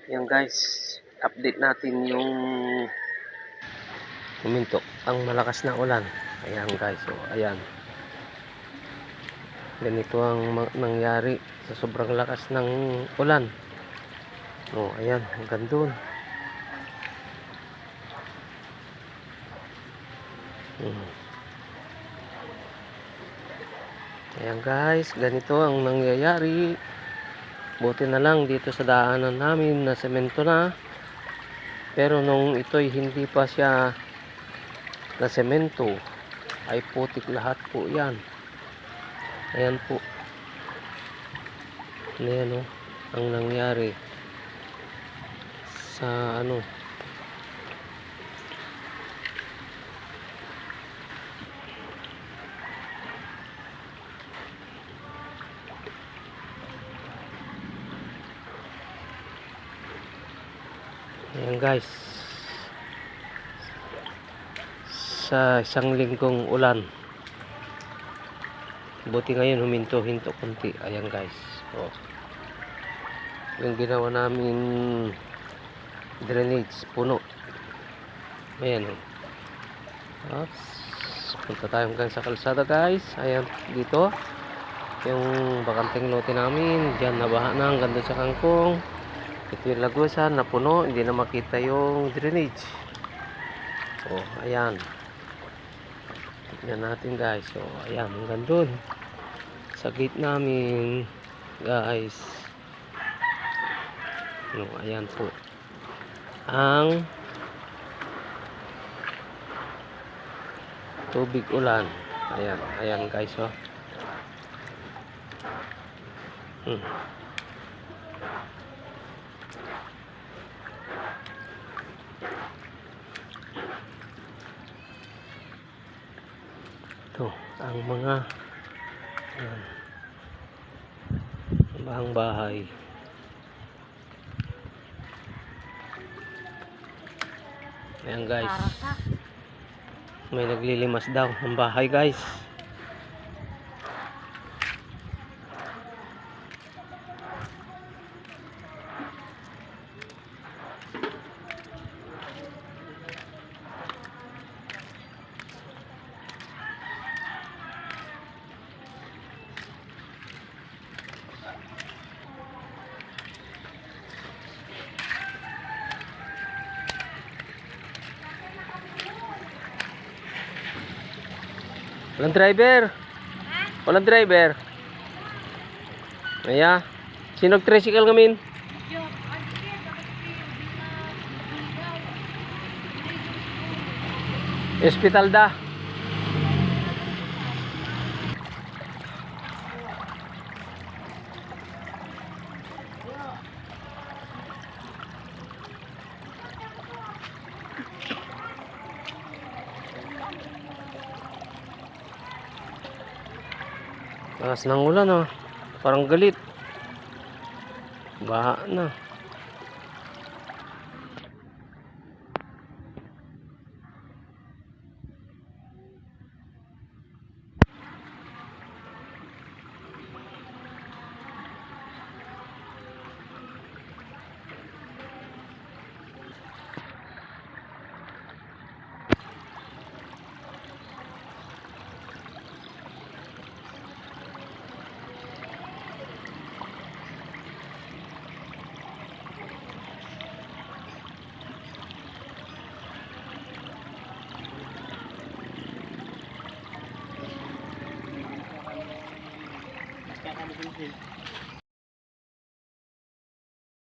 Yan guys, update natin yung huminto ang malakas na ulan. Ayan guys, so ayan. Ganito ang nangyari sa sobrang lakas ng ulan. Oh, ayan, hanggang doon. Ayan guys, ganito ang nangyayari. Buti na lang dito sa daanan namin na semento na. Pero nung ito'y hindi pa siya na semento, ay putik lahat po yan. Ayan po. Ayan o, ang nangyari sa ano. Ayan guys, sa isang linggong ulan, buti ngayon huminto-hinto konti. Ayan guys, oh, yung ginawa namin drainage puno. Ayan oh. Oops. Punta tayo hanggang sa kalsada guys. Ayan dito yung bakanteng lote namin, dyan nabaha na hanggang doon sa kangkong. Ito yung lagusan na puno, hindi na makita yung drainage. Oh, ayan. Tignan natin guys. So, ayan, hanggang doon sa gate namin guys. No, ayan po ang tubig ulan. Ayan, ayan guys, oh. Ito ang mga ayan, bahang bahay. Ayan guys, may naglilimas daw ng bahay guys. Walang driver. Walang driver. Ayan. Sino tricycle ngamin? Hospital da. Lakas ng ulan oh. Parang galit. Baha na.